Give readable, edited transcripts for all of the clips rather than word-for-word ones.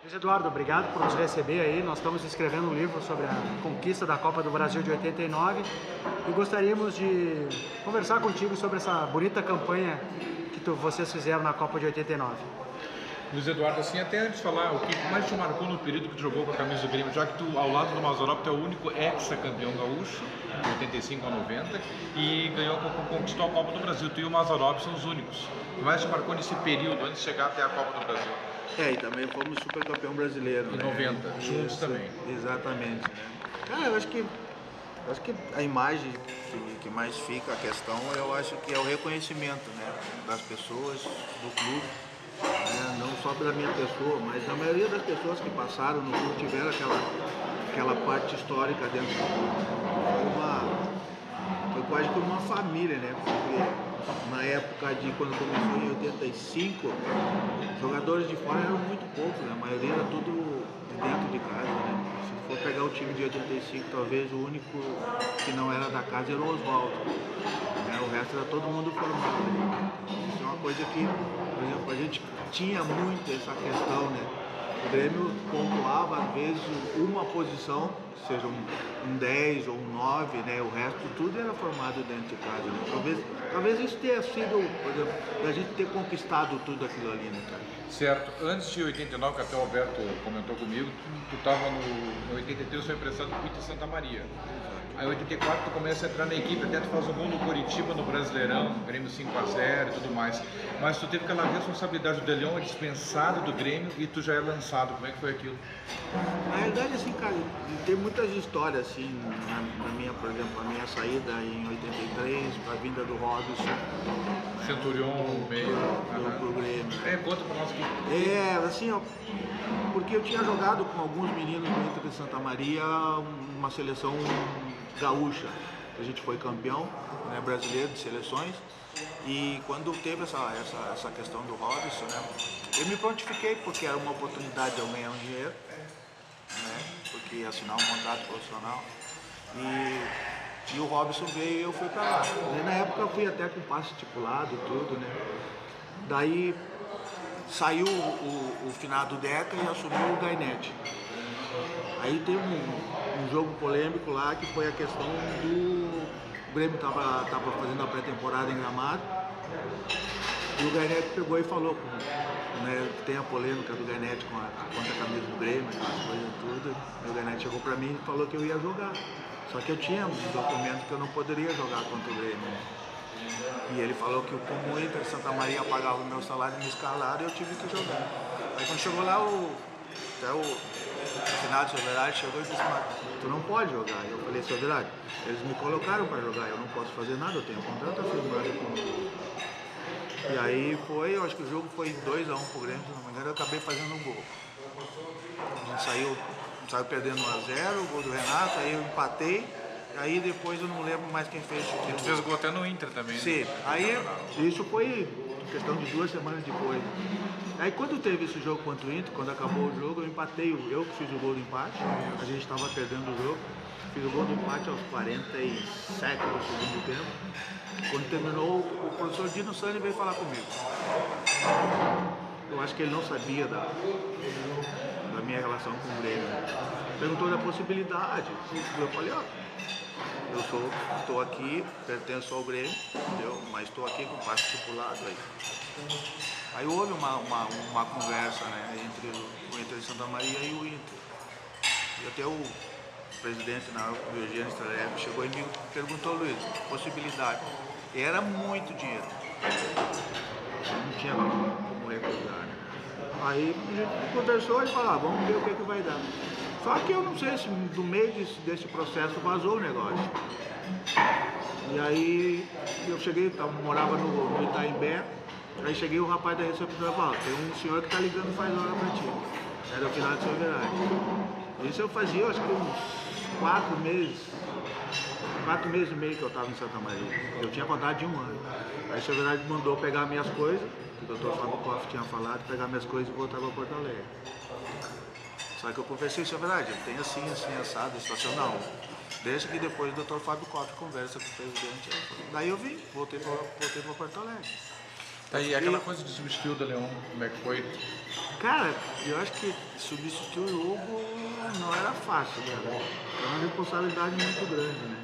Luiz Eduardo, obrigado por nos receber aí. Nós estamos escrevendo um livro sobre a conquista da Copa do Brasil de 89 e gostaríamos de conversar contigo sobre essa bonita campanha que vocês fizeram na Copa de 89. Luiz Eduardo, assim, até antes de falar, o que mais te marcou no período que tu jogou com a camisa do Grêmio, já que tu, ao lado do Mazzaropi, tu é o único ex-campeão gaúcho, de 85 a 90, e conquistou a Copa do Brasil. Tu e o Mazzaropi são os únicos. O que mais te marcou nesse período, antes de chegar até a Copa do Brasil? E também fomos super campeão brasileiro, em né? 90, juntos Isso, também. Exatamente, né? Cara, eu acho que a imagem que mais fica a questão, eu acho que é o reconhecimento, né, das pessoas, do clube, né? Não só pela minha pessoa, mas da maioria das pessoas que passaram no clube tiveram aquela parte histórica dentro do clube. Foi quase como uma família, né? Porque na época de quando começou em 85, jogadores de fora eram muito poucos, né? A maioria era tudo de dentro de casa, né? Se for pegar o time de 85, talvez o único que não era da casa era o Oswaldo, né? O resto era todo mundo formado, né? Isso é uma coisa que, por exemplo, a gente tinha muito essa questão, né? O Grêmio pontuava às vezes uma posição, seja um 10 ou um 9, né? O resto tudo era formado dentro de casa, né? Talvez isso tenha sido, por exemplo, da gente ter conquistado tudo aquilo ali, né, cara? Certo. Antes de 89, que até o Alberto comentou comigo, tu estava no 83, foi emprestado do Inter Santa Maria. Aí em 84 tu começa a entrar na equipe, até tu faz um gol no Coritiba, no Brasileirão, Grêmio 5-0 e tudo mais. Mas tu teve aquela responsabilidade, o De Leon é dispensado do Grêmio e tu já é lançado. Como é que foi aquilo? Na realidade, assim, cara, tem muitas histórias, assim, na minha, por exemplo, a minha saída em 83, a vinda do Robson. Centurion, meio. Pro Grêmio. Conta pra nós aqui. Assim, ó, porque eu tinha jogado com alguns meninos do Inter de Santa Maria uma seleção gaúcha. A gente foi campeão, né, brasileiro de seleções. E quando teve essa questão do Robson, né, eu me prontifiquei porque era uma oportunidade de eu ganhar um dinheiro, né, porque ia assinar um contrato profissional. E o Robson veio e eu fui pra lá. E na época eu fui até com passe estipulado e tudo, né. Daí saiu o finado Deca e assumiu o Gainete. Aí teve um jogo polêmico lá que foi a questão do... O Grêmio tava fazendo a pré-temporada em Gramado e o Gainete pegou e falou, né, que tem a polêmica do Gainete contra a camisa do Grêmio, aquelas coisas tudo. E o Gainete chegou pra mim e falou que eu ia jogar. Só que eu tinha um documento que eu não poderia jogar contra o Grêmio. E ele falou que como o Inter Santa Maria pagava o meu salário me escalaram, eu tive que jogar. Aí quando chegou lá, até o finado do Soberade chegou e disse, mas tu não pode jogar. Eu falei, Soberade, eles me colocaram para jogar, eu não posso fazer nada, eu tenho um contrato firmado com. E aí eu acho que o jogo foi 2-1 pro Grêmio, se não me engano, eu acabei fazendo um gol. A gente saiu perdendo 1-0, o gol do Renato, aí eu empatei. Aí depois eu não lembro mais quem fez. Ele fez gol até no Inter também. Sim, né? aí isso foi questão de 2 semanas depois. Aí quando teve esse jogo contra o Inter, quando acabou o jogo, eu empatei, eu que fiz o gol do empate, a gente estava perdendo o jogo, fiz o gol do empate aos 47 do segundo tempo. Quando terminou, o professor Dino Sani veio falar comigo. Eu acho que ele não sabia da minha relação com o Grêmio. Perguntou da possibilidade. Eu falei, estou aqui, pertenço ao Grêmio, entendeu? Mas estou aqui com passe estipulado aí. Aí houve uma conversa, né, entre o Inter de Santa Maria e o Inter. E até o presidente, o Eugênio Strelec, chegou e me perguntou, Luiz, possibilidade. E era muito dinheiro. Não tinha como recusar, né? Aí a gente conversou e falou, vamos ver o que vai dar. Só que eu não sei se no meio desse processo vazou o negócio. E aí eu cheguei, morava no Itaimbé, aí cheguei o rapaz da recepção e falou, tem um senhor que tá ligando faz hora pra ti. Era o finado de Soberade. Isso eu fazia, acho que uns 4 meses e meio que eu estava em Santa Maria. Eu tinha vontade de 1 ano. Aí o Soberade mandou pegar minhas coisas, que o Dr. Fábio Koff tinha falado, pegar minhas coisas e voltar para Porto Alegre. Só que eu conversei, Soberade, tem assim, assado, a situação não. Deixa que depois o Dr. Fábio Koff conversa com o presidente. Daí eu vim, voltei para Porto Alegre. Tá aí, aquela coisa de substituir o da Leão, como é que foi? Cara, eu acho que substituir o Hugo não era fácil, cara. Era uma responsabilidade muito grande, né?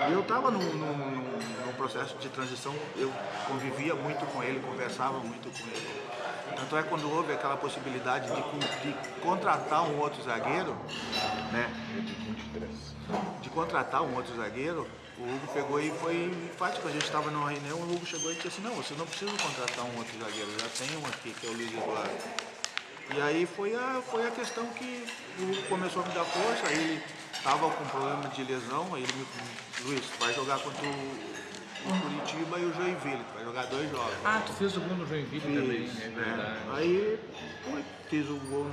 E eu estava num processo de transição, eu convivia muito com ele, conversava muito com ele. Tanto é quando houve aquela possibilidade de contratar um outro zagueiro, né? De contratar um outro zagueiro, o Hugo pegou e foi enfático. A gente estava numa reunião, o Hugo chegou e disse assim, não, você não precisa contratar um outro zagueiro, já tem um aqui, que é o Luiz Eduardo. E aí foi a questão que o Hugo começou a me dar força, aí ele estava com problema de lesão, aí ele me disse, Luiz, vai jogar contra o Curitiba e o Joinville, vai jogar 2 jogos. Ah, tu fez o gol no Joinville também, é verdade. Aí fiz o gol no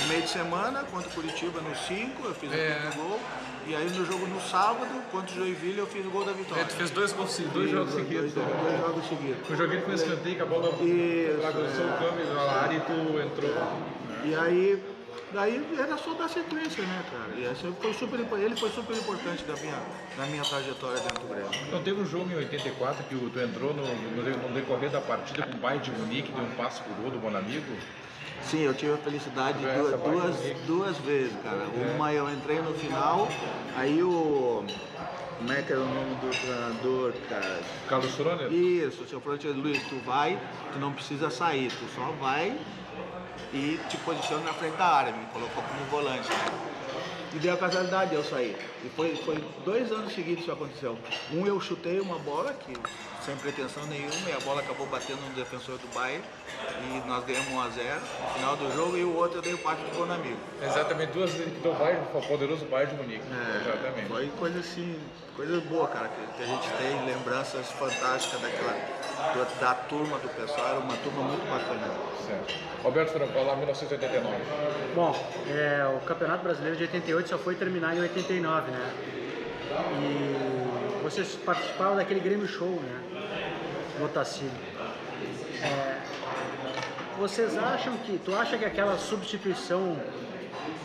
meio de semana, contra o Curitiba no 5, eu fiz o gol. E aí no jogo no sábado, contra o Joinville, eu fiz o gol da vitória. Tu fez 2 jogos seguidos. 2 jogos seguidos. O joguinho foi escanteio, que a bola bagunçou o câmbio na área e tu entrou. E aí, daí era só dar sequência, né, cara? E essa ele foi super importante na minha trajetória dentro do Grêmio. Então teve um jogo em 84 que tu entrou no decorrer da partida com o Bayern de Munique, deu um passe pro gol do Bonamigo. Sim, eu tive a felicidade duas vezes, cara. Uma eu entrei no final, aí como é que era o nome do treinador, cara? Carlos Froner? Isso, o seu Froner, Luiz, tu não precisa sair, tu só vai e te posiciona na frente da área, me colocou como volante, né? E deu a casualidade, eu saí. E foi 2 anos seguidos isso aconteceu. Eu chutei uma bola que sem pretensão nenhuma e a bola acabou batendo no defensor do Bayern e nós ganhamos 1-0 no final do jogo, e o outro eu dei o passe do Bonamigo. Exatamente, 2 vezes que deu o poderoso Bayern de Munique. Exatamente. Foi coisa assim, coisa boa, cara, que a gente tem lembranças fantásticas da turma do pessoal, era uma turma muito bacana. Certo. Roberto Francola, 1989. Bom, o Campeonato Brasileiro de 88 só foi terminar em 89, né? E vocês participaram daquele Grêmio Show, né? No Otacílio. Vocês acham tu acha que aquela substituição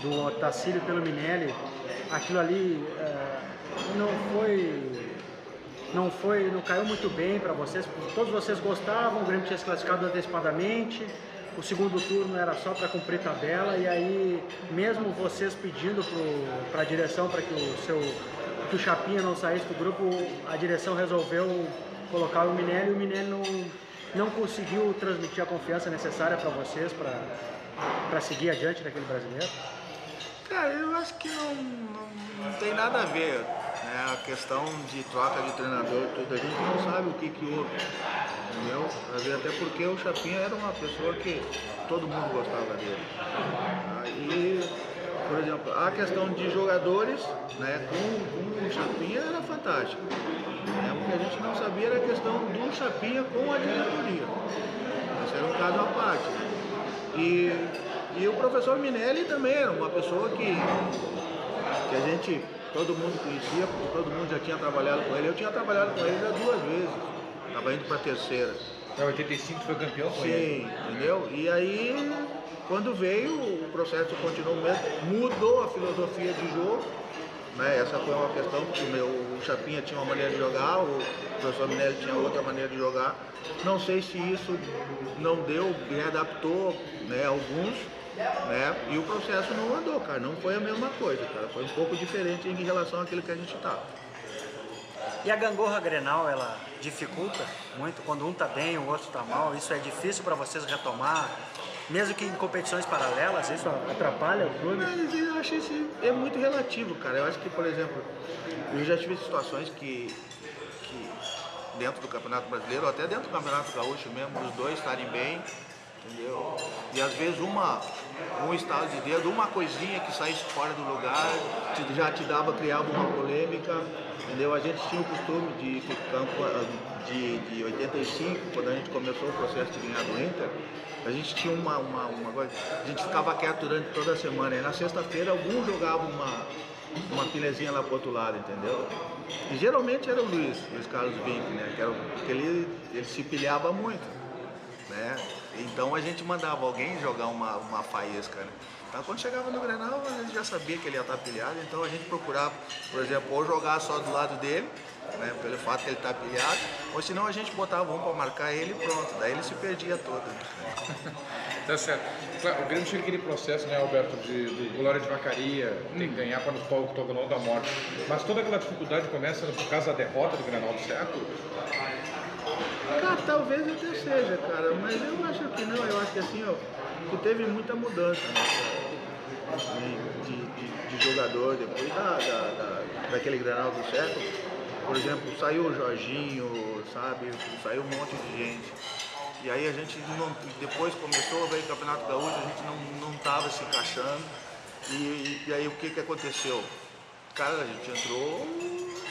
do Otacílio pelo Minelli, aquilo ali não caiu muito bem para vocês? Todos vocês gostavam, o Grêmio tinha se classificado antecipadamente, o segundo turno era só para cumprir tabela, e aí mesmo vocês pedindo para a direção para que o Chapinha não saísse do grupo, a direção resolveu colocar o Minelli, e o Minelli não conseguiu transmitir a confiança necessária para vocês para seguir adiante naquele brasileiro? Cara, eu acho que não tem nada a ver, né? A questão de troca de treinador, tudo, a gente não sabe o que houve, entendeu? Até porque o Chapinha era uma pessoa que todo mundo gostava dele. E, por exemplo, a questão de jogadores, né, com o Chapinha era fantástico. O que a gente não sabia era a questão do Chapinha com a diretoria. Esse era um caso à parte. E o professor Minelli também era uma pessoa que a gente, todo mundo conhecia, porque todo mundo já tinha trabalhado com ele. Eu tinha trabalhado com ele já 2 vezes, estava indo para a terceira. Em 85 foi campeão com ele. Sim, entendeu? E aí, quando veio, o processo continuou mesmo, mudou a filosofia de jogo. Né? Essa foi uma questão, porque o Chapinha tinha uma maneira de jogar, o professor Minelli tinha outra maneira de jogar. Não sei se isso não deu, readaptou, né, alguns, né? E o processo não andou, cara. Não foi a mesma coisa, cara. Foi um pouco diferente em relação àquilo que a gente estava. E a gangorra Grenal, ela dificulta muito quando um tá bem, o outro tá mal? Isso é difícil para vocês retomar? Mesmo que em competições paralelas, isso atrapalha o clube? Mas eu acho isso é muito relativo, cara. Eu acho que, por exemplo, eu já tive situações que dentro do Campeonato Brasileiro, ou até dentro do Campeonato Gaúcho mesmo, os dois estarem bem, entendeu? E às vezes um estalo de dedo, uma coisinha que saísse fora do lugar, já criava uma polêmica, entendeu? A gente tinha o costume de 85, quando a gente começou o processo de ganhar do Inter, a gente tinha uma coisa, a gente ficava quieto durante toda a semana, e na sexta-feira algum jogava uma pilhazinha lá pro outro lado, entendeu? E geralmente era o Luiz Carlos Vinck, né? Porque ele se pilhava muito, né? Então a gente mandava alguém jogar uma faísca, né? Então quando chegava no Grenal, a gente já sabia que ele ia estar pilhado, então a gente procurava, por exemplo, ou jogar só do lado dele, né, pelo fato de ele estar pilhado, ou senão a gente botava um para marcar ele e pronto, daí ele se perdia todo. Né? Tá certo. O Grêmio tinha aquele processo, né, Alberto, do Glória de Vacaria, tem que ganhar para o octogonal da morte. Mas toda aquela dificuldade começa por causa da derrota do Grenal do século? Cara, talvez até seja, cara, mas eu acho que não, eu acho que assim, ó, que teve muita mudança, né, de jogador depois daquele Grenal do século. Por exemplo, saiu o Jorginho, sabe, saiu um monte de gente. E aí a gente não, depois começou a ver o Campeonato Gaúcho, a gente não estava se encaixando. E aí o que aconteceu? Cara, a gente entrou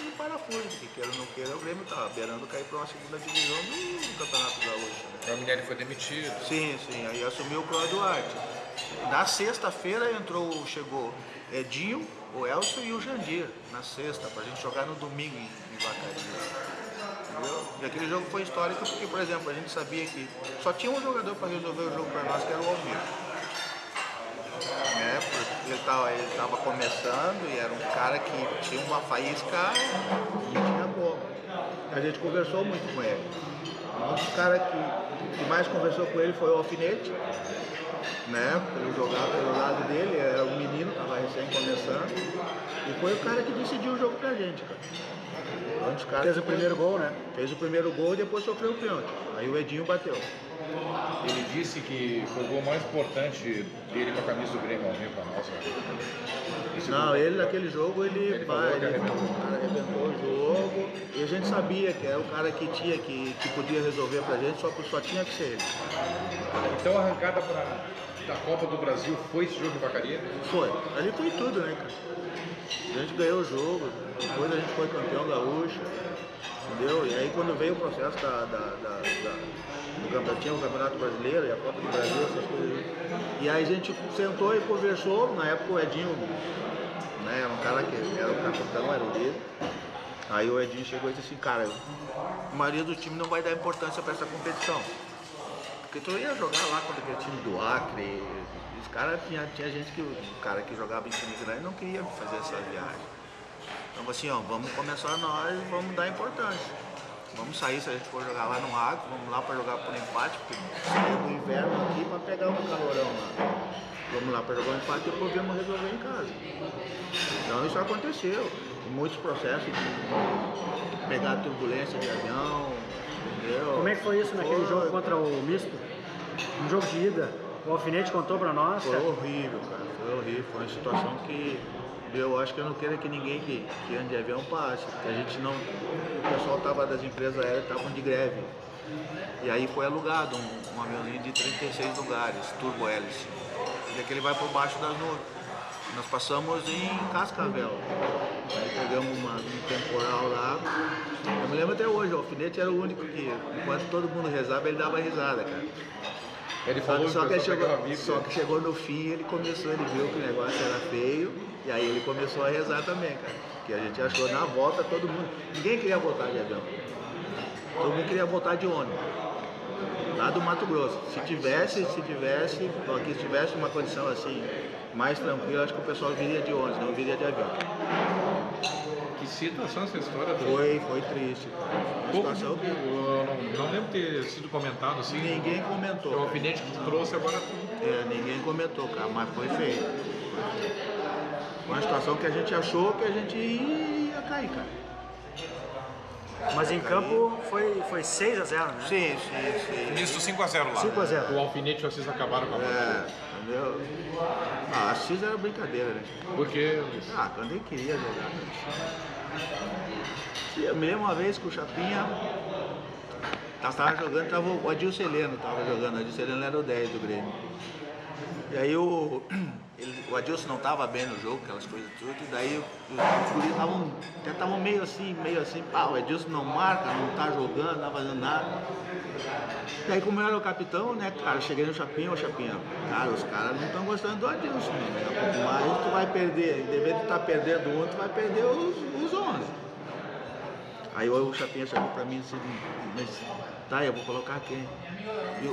no parafuso, porque queira ou não queira, o Grêmio estava beirando cair para uma segunda divisão do Campeonato Gaúcho. Né? O Minério foi demitido. Sim, aí assumiu o Cláudio Duarte. Na sexta-feira chegou Edinho, o Elcio e o Jandir, na sexta, para a gente jogar no domingo em Vacaria. Entendeu? E aquele jogo foi histórico porque, por exemplo, a gente sabia que só tinha um jogador para resolver o jogo para nós, que era o Almir. Né? Porque ele estava começando e era um cara que tinha uma faísca e tinha bola. A gente conversou muito com ele. Um dos caras que mais conversou com ele foi o Alfinete, né? Para ele jogar pelo lado dele, era um menino, estava recém começando. E foi o cara que decidiu o jogo pra gente, cara. Fez o primeiro gol, né? Fez o primeiro gol e depois sofreu o pênalti. Aí o Edinho bateu. Ele disse que foi o gol mais importante dele com a camisa do Grêmio, Almir, para nós. Não, ele naquele jogo, ele arrebentou o jogo. E a gente sabia que era o cara que podia resolver pra gente, só tinha que ser ele. Então a arrancada da Copa do Brasil foi esse jogo de Vacaria? Foi. Ali foi tudo, né, cara? A gente ganhou o jogo, depois a gente foi campeão gaúcho, entendeu? E aí quando veio o processo do campeonato, o Campeonato Brasileiro e a Copa do Brasil, essas coisas. E aí a gente sentou e conversou, na época o Edinho, né, era um cara que era o capitão, era o líder. Aí o Edinho chegou e disse assim, cara, a maioria do time não vai dar importância para essa competição. Porque tu ia jogar lá contra aquele time do Acre, os caras, tinha gente que, o cara que jogava em time grande não queria fazer essa viagem. Então assim, ó, vamos começar nós, vamos dar importância. Vamos sair, se a gente for jogar lá no Acre, vamos lá para jogar por empate, porque é do inverno aqui para pegar um calorão lá. Vamos lá para jogar um empate e depois vamos resolver em casa. Então isso aconteceu. Muitos processos de pegar a turbulência de avião, entendeu? Como é que foi isso naquele jogo contra o Misto? Um jogo de ida, o Alfinete contou pra nós. Foi horrível, cara, foi horrível. Foi uma situação que eu acho que eu não quero que ninguém que ande de avião passe, porque a gente não. O pessoal das empresas aéreas estavam de greve. E aí foi alugado um aviãozinho de 36 lugares, turbo hélice. E aquele vai por baixo das nuvens. Nós passamos em Cascavel. Aí pegamos um temporal lá. Eu me lembro até hoje, o Alfinete era o único que, enquanto todo mundo rezava, ele dava risada, cara. Ele falou só que chegou no fim, ele viu que o negócio era feio, e aí ele começou a rezar também, cara. Que a gente achou na volta todo mundo. Ninguém queria voltar de avião. Todo mundo queria voltar de ônibus. Lá do Mato Grosso. Se tivesse uma condição assim, mais tranquila, acho que o pessoal viria de ônibus, não viria de avião. Que situação essa história do... Foi triste. Situação que... não deve ter sido comentado assim. Ninguém comentou. O Alfinete que trouxe agora. Ninguém comentou, cara, mas foi feio. Uma situação que a gente achou que a gente ia cair, cara. Mas em campo foi 6-0, né? Sim. Misto 5-0 lá. 5-0. O Alfinete e o Assis acabaram com a partida. Entendeu? A Assis era brincadeira, né? Por quê? Quando ele queria jogar. Eu me lembro uma vez que o Chapinha tava jogando, o Adilson Heleno tava jogando, o Adilson Heleno era o 10 do Grêmio. E aí o Adilson não estava bem no jogo, aquelas coisas tudo, e daí os guris estavam meio assim, pá, o Adilson não marca, não tá jogando, não tá fazendo nada. E aí como eu era o capitão, né, cara, eu cheguei no Chapinha, cara, os caras não estão gostando do Adilson, né? Daqui a pouco mais tu vai perder, em vez de estar perdendo um, tu vai perder os 11. Aí o Chapinha chegou pra mim e disse, mas Tá, eu vou colocar quem?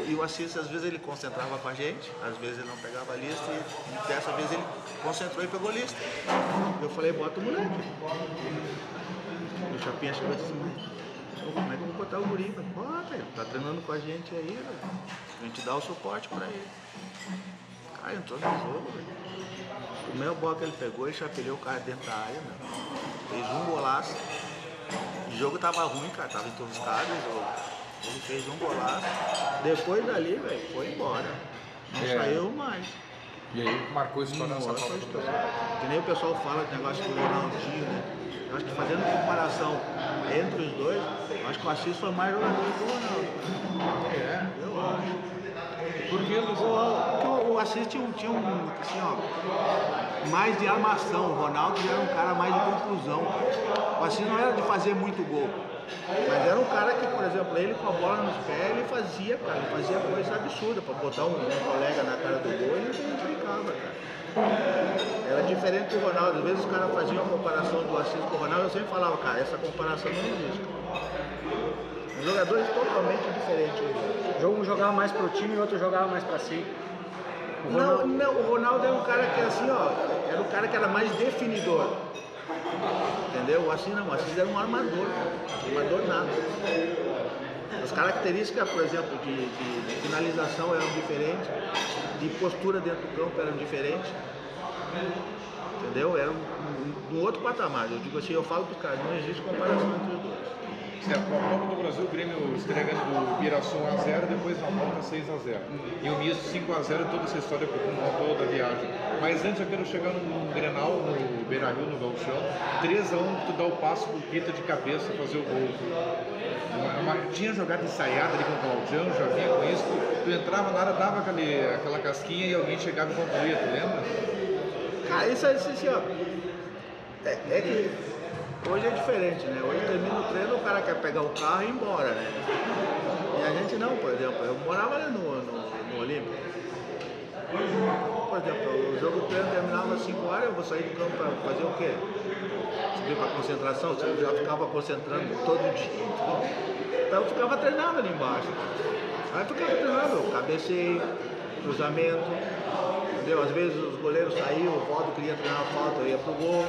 E o Assis, às vezes ele concentrava com a gente, às vezes ele não pegava a lista e dessa vez ele concentrou e pegou a lista. Eu falei, bota o moleque. E o Chapinha chegou e disse, como é que eu vou botar o guri? Bota, ele tá treinando com a gente aí, velho. A gente dá o suporte pra ele. Cara, entrou no jogo, velho. O primeiro bola que ele pegou, ele chapelhou o cara dentro da área, meu. Fez um golaço. O jogo tava ruim, cara, tava entorcado o jogo. Ele fez um golaço. Depois dali, velho, foi embora. Não saiu mais. E aí marcou a história nessa Copa do Brasil. Que nem o pessoal fala de negócio do Ronaldinho, né? Eu acho que fazendo comparação entre os dois, eu acho que o Assis foi mais jogador que o Ronaldo. Eu acho. Porque o Assis tinha assim, ó, mais de armação. O Ronaldo já era um cara mais de conclusão. O Assis não era de fazer muito gol. Mas era um cara que, por exemplo, ele com a bola nos pés, ele fazia coisa absurda. Pra botar um colega na cara do gol, ele identificava, cara. Era diferente do Ronaldo. Às vezes os caras faziam a comparação do Assis com o Ronaldo, eu sempre falava, cara, essa comparação não existe. Jogadores totalmente diferentes. Um jogava mais pro time e o outro jogava mais pra si. O Ronaldo era um cara que assim, ó, era um cara que era mais definidor. Entendeu? O Assis não, o Assis era um armador, armador nada. As características, por exemplo, de finalização eram diferentes, de postura dentro do campo eram diferentes. Entendeu? Era um outro patamar. Eu digo assim, eu falo pro cara, não existe comparação entre os dois. Certo, a Copa do Brasil, o Grêmio estreia do Piraçu 1x0, depois na volta 6x0. E o Misto 5x0, toda essa história que contou da viagem. Mas antes eu quero chegar num Grenal, no Beira-Rio, no Gauchão, 3x1, tu dá o passo pro Pita de cabeça fazer o gol. Tinha jogada ensaiada ali com o Claudião, já vinha com isso. Tu entrava na área, dava aquela casquinha e alguém chegava e concluía, tu lembra? Cara, isso assim, ó. É que hoje é diferente, né? Hoje termina o treino, o cara quer pegar o carro e ir embora, né? E a gente não, por exemplo, eu morava ali no Olímpico. Por exemplo, o jogo do treino terminava às 5 horas, eu vou sair do campo para fazer o quê? Subir para concentração, eu já ficava concentrando todo dia. Então eu ficava treinando ali embaixo. Aí eu ficava treinando, cabeceio, cruzamento, entendeu? Às vezes os goleiros saíam, o Valdo queria treinar a falta, eu ia pro gol.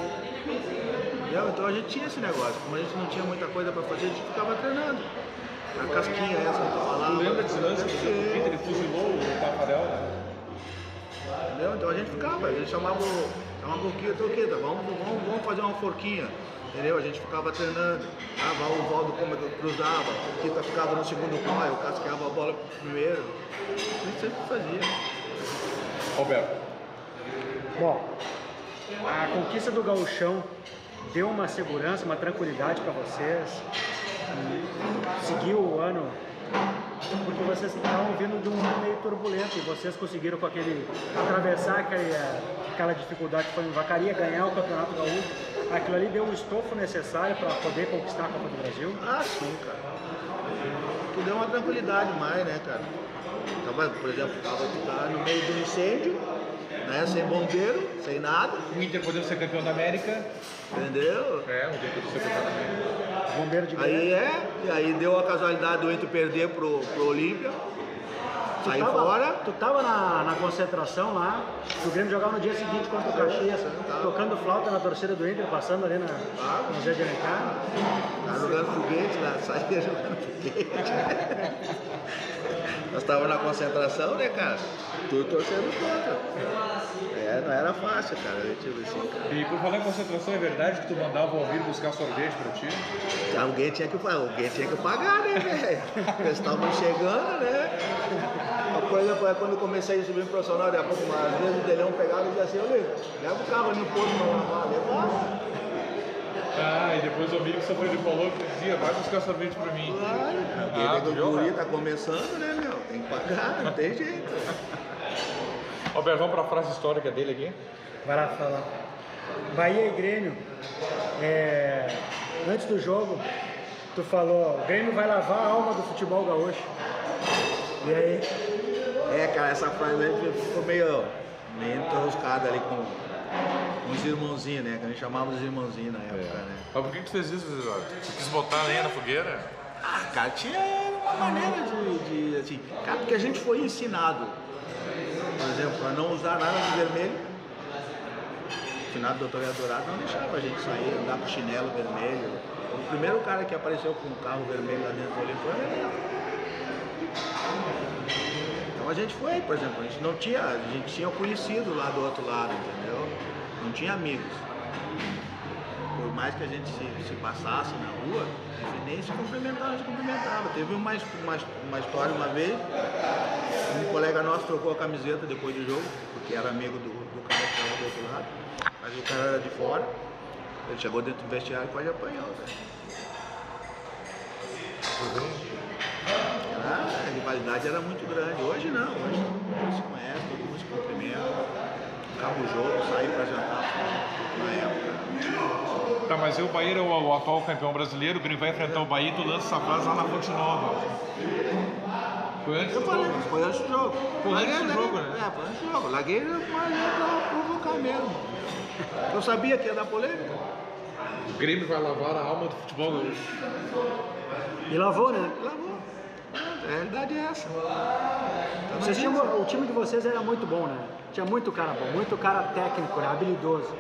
Entendeu? Então a gente tinha esse negócio, como a gente não tinha muita coisa para fazer, a gente ficava treinando. A casquinha essa que eu falava. Tu lembra desse lance que o Peter ele fuzilou o Tafarel? Entendeu? Então a gente ficava, a gente chamava o Kita, vamos fazer uma forquinha. Entendeu? A gente ficava treinando. O Valdo como cruzava, o Kita ficava no segundo pau, eu casqueava a bola primeiro. A gente sempre fazia. Roberto. Bom, a conquista do Gauchão deu uma segurança, uma tranquilidade para vocês? Seguiu o ano, porque vocês estavam vindo de um ano meio turbulento e vocês conseguiram atravessar aquela dificuldade que foi em Vacaria, ganhar o Campeonato Gaúcho. Aquilo ali deu o estofo necessário para poder conquistar a Copa do Brasil? Ah, sim, cara. Que deu uma tranquilidade mais, né, cara? Por exemplo, tava no meio do incêndio, né, sem bombeiro, sem nada. O Inter podendo ser campeão da América. Entendeu? O Inter podendo ser campeão da América. Bombeiro de e aí deu a casualidade do Inter perder pro Olímpia. Sair fora. Tu tava na concentração lá, o Grêmio jogava no dia seguinte contra o Caxias, tocando flauta na torcida do Inter, passando ali no Zé de Alencar. Tava jogando foguete lá, saía jogando foguete. Nós estávamos na concentração, né, cara? Tudo torcendo contra. Não era fácil, cara. Tipo assim, cara. E por falar em concentração, é verdade que tu mandava o Alvir buscar sorvete pra ti? Alguém tinha que pagar, né, velho? Eles estavam chegando, né? Por exemplo, quando eu comecei a subir no profissional, às vezes o Delhão pegava e dizia assim, leva o carro ali no posto pra lavar, leva. E depois o amigo sofreu, ele falou que dizia, vai buscar sorvete pra mim. Claro, o guri tá começando, né, meu? Tem que pagar, não tem jeito. Roberto, vamos pra frase histórica dele aqui? Vai lá falar. Bahia e Grêmio, antes do jogo, tu falou, o Grêmio vai lavar a alma do futebol gaúcho. E aí? Cara, essa frase aí ficou meio enroscada ali com os irmãozinhos, né? Que a gente chamava os irmãozinhos na época, né? Mas por que tu fez isso, Eduardo? Tu quis botar lenha na fogueira? Cara, tinha maneira de assim, cara, porque a gente foi ensinado, por exemplo, a não usar nada de vermelho. O finado doutor Dourado não deixava a gente sair, andar com chinelo vermelho. O primeiro cara que apareceu com um carro vermelho lá dentro do Olímpio foi eu. Então a gente foi, por exemplo, a gente tinha conhecido lá do outro lado, entendeu? Não tinha amigos. Por mais que a gente se passasse na rua, nem se cumprimentava, a gente cumprimentava. Teve uma história uma vez, um colega nosso trocou a camiseta depois do jogo, porque era amigo do cara que estava do outro lado, mas o cara era de fora, ele chegou dentro do vestiário e quase apanhou, velho. A rivalidade era muito grande, hoje não, hoje todo mundo se conhece, todo mundo se cumprimenta, acaba o jogo, sai pra jantar na época. Tá, mas o Bahia é o atual campeão brasileiro, o Grêmio vai enfrentar o Bahia e tu lança essa frase lá na Fonte Nova. Foi antes do jogo? Foi antes do jogo. Foi antes do jogo, né? É, foi antes do jogo. Larguei pra provocar mesmo. Eu sabia que ia dar polêmica. O Grêmio vai lavar a alma do futebol hoje. E lavou, né? Lavou. A realidade é essa. O time de vocês era muito bom, né? Tinha muito cara bom, muito cara técnico, né? Habilidoso.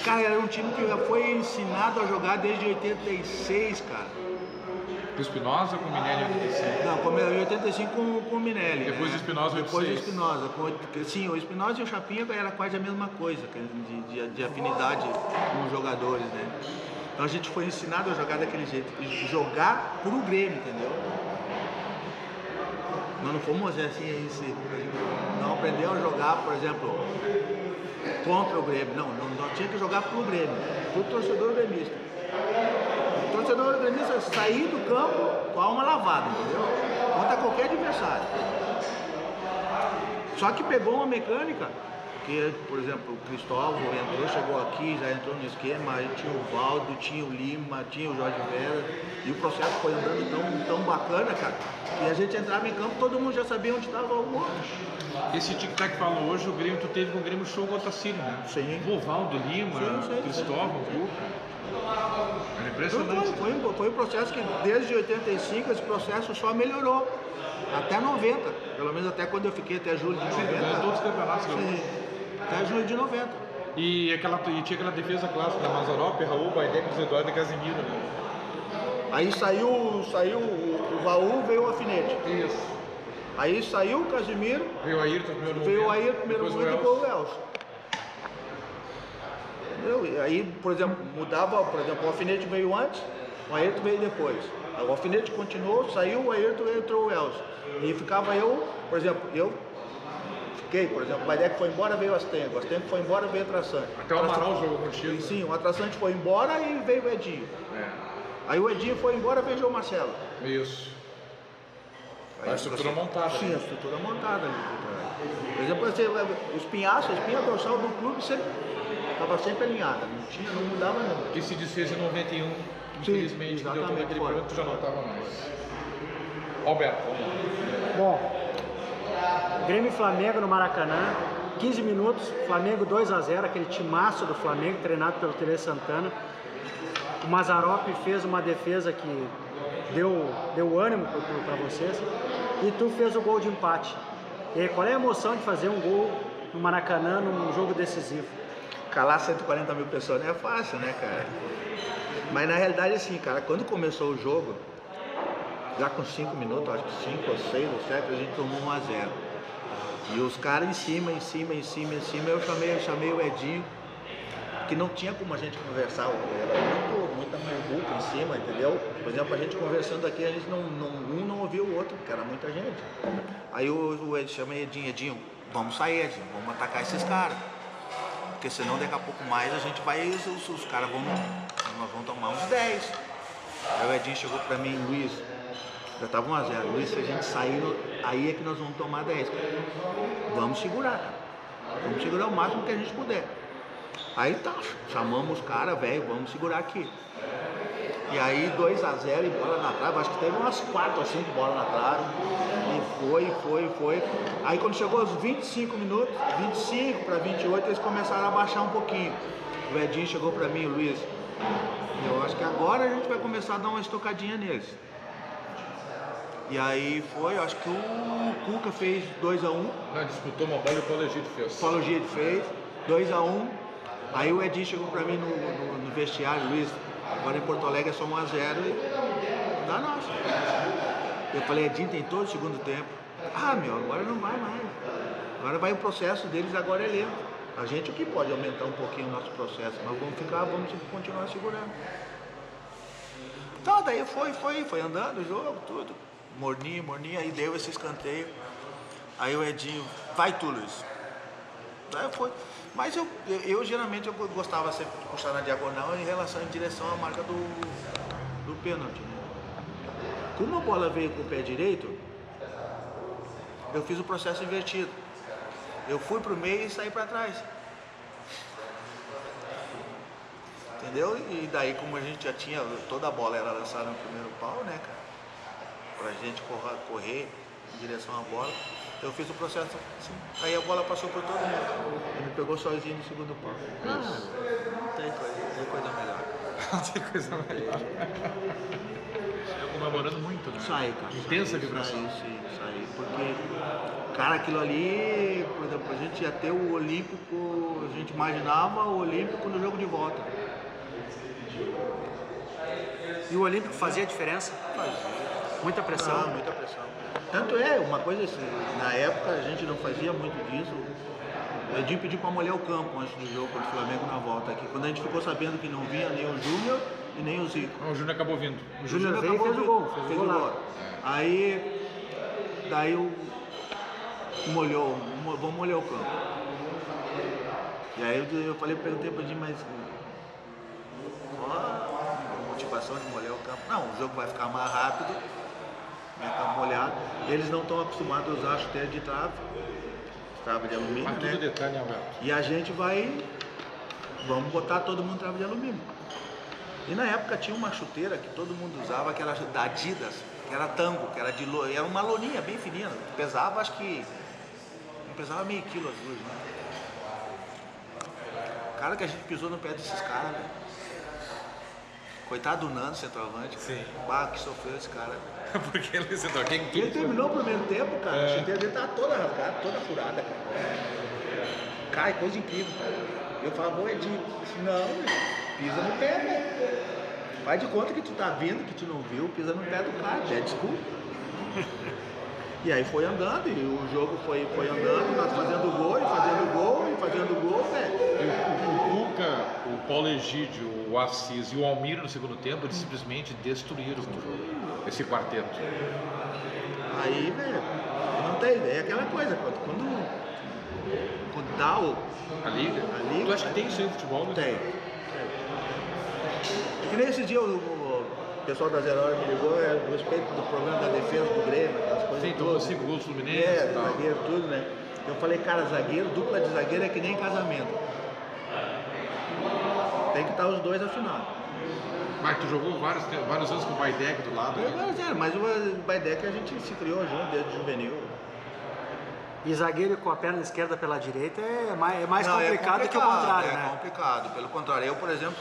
Cara, era um time que já foi ensinado a jogar desde 86, cara. Com o Espinosa ou com o Minelli em 85? Não, em 85 com o Minelli. Depois do Espinosa, Depois do Espinosa. Sim, o Espinosa e o Chapinha era quase a mesma coisa, de afinidade com os jogadores, né? Então a gente foi ensinado a jogar daquele jeito, jogar pro Grêmio, entendeu? Nós não fomos assim, não aprendeu a jogar, por exemplo, contra o Grêmio, não, nós tínhamos que jogar pro Grêmio, pro torcedor gremista. O torcedor gremista sair do campo com a alma lavada, entendeu? Contra qualquer adversário. Só que pegou uma mecânica, que, por exemplo, o Cristóvão chegou aqui, já entrou no esquema, aí tinha o Valdo, tinha o Lima, tinha o Jorge Vera, e o processo foi andando tão bacana, cara, que a gente entrava em campo, todo mundo já sabia onde estava o outro. Esse tic-tac que falou hoje, o Grêmio, tu teve com o Grêmio show contra a Ciro, né? Sim. O Valdo, Lima, Cristóvão, era impressionante. Foi um processo que desde 85 esse processo só melhorou. Até 90, pelo menos até quando eu fiquei, até julho de 90. Todos os campeonatos. Sim, até julho de 90. E tinha aquela defesa clássica da Mazzaropi, Raul, Baidecos, Eduardo e Casimiro, né? Aí saiu o Raul, veio o Alfinete. Isso. Aí saiu o Casimiro, veio o Ayrton primeiro momento, depois o Elcio. Entendeu? Aí, por exemplo, mudava, por exemplo, o Alfinete veio antes, o Ayrton veio depois. O Alfinete continuou, saiu o Ayrton e entrou o Elcio. E ficava eu, por exemplo, por exemplo, o Baidec foi embora, veio o Astengo foi embora, veio o Traçante. Até o Amaral jogou contigo. Sim, o Traçante foi embora e veio o Edinho. Aí o Edinho foi embora, veio o João Marcelo. Isso. A estrutura montada. Sim, a estrutura montada ali. Por exemplo, a espinha dorsal do clube estava sempre alinhada, não mudava não. Que se desfez em 91, infelizmente, quando eu tomei aquele período, tu já não estava mais. Alberto, vamos lá. Bom, Grêmio e Flamengo no Maracanã, 15 minutos, Flamengo 2-0, aquele timaço do Flamengo, treinado pelo Tele Santana. O Mazzaropi fez uma defesa que deu ânimo para vocês, e tu fez o gol de empate. E aí, qual é a emoção de fazer um gol no Maracanã num jogo decisivo? Calar 140 mil pessoas não é fácil, né, cara? Mas na realidade, assim, cara, quando começou o jogo, já com 5 minutos, acho que 5 ou 6 ou 7, a gente tomou 1-0. E os caras em cima, eu chamei o Edinho, que não tinha como a gente conversar, era muita muvuca em cima, entendeu? Por exemplo, a gente conversando aqui, a gente um não ouvia o outro, porque era muita gente. Aí eu chamei Edinho, vamos sair, Edinho, vamos atacar esses caras. Porque senão daqui a pouco mais a gente vai, os caras vão tomar uns 10. Aí o Edinho chegou pra mim, Luiz, já tava 1-0, Luiz, se a gente sair, aí é que nós vamos tomar 10, cara. Vamos segurar, cara. Vamos segurar o máximo que a gente puder. Aí tá, chamamos os caras, velho, vamos segurar aqui. E aí 2-0 e bola na trave, acho que teve umas 4 ou 5 bolas na trave. E foi. Aí quando chegou aos 25 minutos, 25 para 28, eles começaram a baixar um pouquinho. O Edinho chegou para mim, Luiz, eu acho que agora a gente vai começar a dar uma estocadinha neles. E aí foi, eu acho que o Cuca fez 2-1. Não, disputou uma bola e o Paulo Egídio fez. O Paulo Egídio fez 2-1. Aí o Edinho chegou pra mim no vestiário, Luiz, agora em Porto Alegre é só 1-0 e dá nossa. Eu falei, Edinho tem todo o segundo tempo. Ah, meu, agora não vai mais. Agora vai o processo deles, agora é lento. A gente o que pode aumentar um pouquinho o nosso processo, nós vamos continuar segurando. Então, daí foi andando o jogo, tudo. Morninho, aí deu esse escanteio. Aí o Edinho, vai tu, Luiz. Daí foi. Mas eu geralmente eu gostava sempre de puxar na diagonal em direção à marca do pênalti. Né? Como a bola veio com o pé direito, eu fiz o processo invertido. Eu fui pro meio e saí para trás. Entendeu? E daí, como a gente já tinha, toda a bola era lançada no primeiro pau, né, cara? Pra gente correr em direção à bola, eu fiz o processo assim. Aí a bola passou por todo mundo. Ele me pegou sozinho no segundo pau. Não tem coisa melhor. Não tem coisa melhor. Eu comemorando muito, né? Sai, cara. Intensa vibração. Sai. Porque, cara, aquilo ali, por exemplo, a gente ia ter o Olímpico, a gente imaginava o Olímpico no jogo de volta. E o Olímpico fazia diferença? Muita pressão? Ah, muita pressão. Tanto é, uma coisa assim, na época a gente não fazia muito disso. O Edinho pediu para molhar o campo antes do jogo contra o Flamengo na volta aqui. Quando a gente ficou sabendo que não vinha nem o Júnior e nem o Zico. Não, o Júnior acabou vindo. O Júnior veio e fez o gol. Fez o gol. Aí, daí vamos molhar o campo. E aí eu perguntei para o Edinho, mas motivação de molhar o campo. Não, o jogo vai ficar mais rápido, vai ficar molhado. Eles não estão acostumados a usar a chuteira de trave de alumínio, Mas tudo detalhe, né, Alberto? E a gente vamos botar todo mundo trave de alumínio. E na época tinha uma chuteira que todo mundo usava, que era da Adidas, que era tango, que era era uma loninha bem fininha, pesava acho que, não pesava meio quilo as duas, né? Cara, que a gente pisou no pé desses caras, velho. Coitado do Nando, centroavante. Sim. Bah, que sofreu esse cara. Porque ele sentou aqui. Ele terminou o primeiro tempo, cara. A chuteira dele tava toda rasgada, toda furada, cara. Cara, coisa incrível, cara. Eu falava, ô Edinho, não, pisa no pé, velho. Faz de conta que tu tá vindo, que tu não viu, pisa no pé do cara, já desculpa. E aí foi andando, e o jogo foi andando, nós fazendo gol, velho. O Cuca, o Paulo Egídio, o Assis e o Almir no segundo tempo, eles simplesmente destruíram o jogo, esse quarteto. Aí, velho, não tem ideia, é aquela coisa, quando dá A Liga? Tu acha que tem isso aí no futebol? Né? Tem. Que nem esse dia o pessoal da Zero Hora me ligou a respeito do problema da defesa do Grêmio, aquelas coisas. Sim, tomou 5 gols do Fluminense e tal. Zagueiro, tudo, né? Eu falei, cara, dupla de zagueiro é que nem casamento. Tem que estar os dois afinados. Mas tu jogou vários anos com o Baidec do lado. Mas o Baidec a gente se criou junto desde juvenil. E zagueiro com a perna esquerda pela direita é mais Não, complicado que o contrário, né? É complicado. Pelo contrário, eu, por exemplo,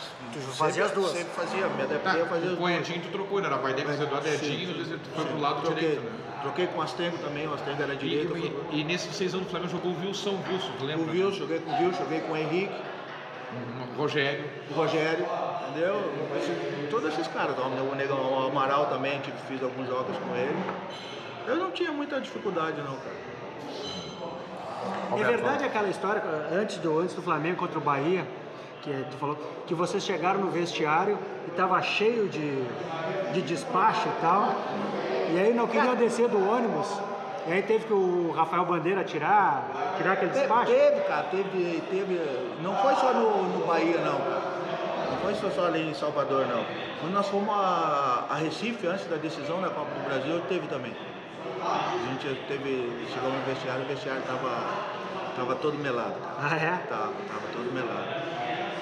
fazia as duas. Sempre fazia, me adaptei a fazer as duas. Com o Edinho tu trocou, né? Era Baidec, Eduardo Edinho, tu foi pro lado direito, né? Troquei com o Astengo também, o Astengo era direito. E nesses 6 anos do Flamengo jogou o Wilson, tu lembra? O Wilson, joguei com o Wilson, joguei com o Henrique. O Rogério, entendeu? Todos esses caras, o Amaral também, fiz alguns jogos com ele. Eu não tinha muita dificuldade não, cara. É verdade aquela história, antes do Flamengo contra o Bahia, que tu falou, que vocês chegaram no vestiário e tava cheio de despacho e tal, e aí não queriam descer do ônibus, e aí teve que o Rafael Bandeira tirar aquele despacho? Teve. Não foi só no Bahia, não, cara. Não foi só ali em Salvador, não. Quando nós fomos a Recife, antes da decisão da Copa do Brasil, teve também. A gente chegou no vestiário, o vestiário tava todo melado. Ah, é? Tava todo melado.